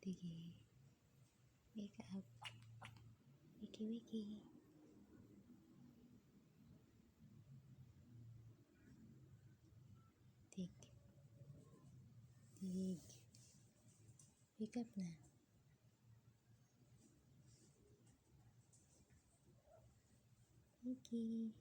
Sige, wake up. Wiki, wiki. Dig. Dig. Wake up na. Wiki.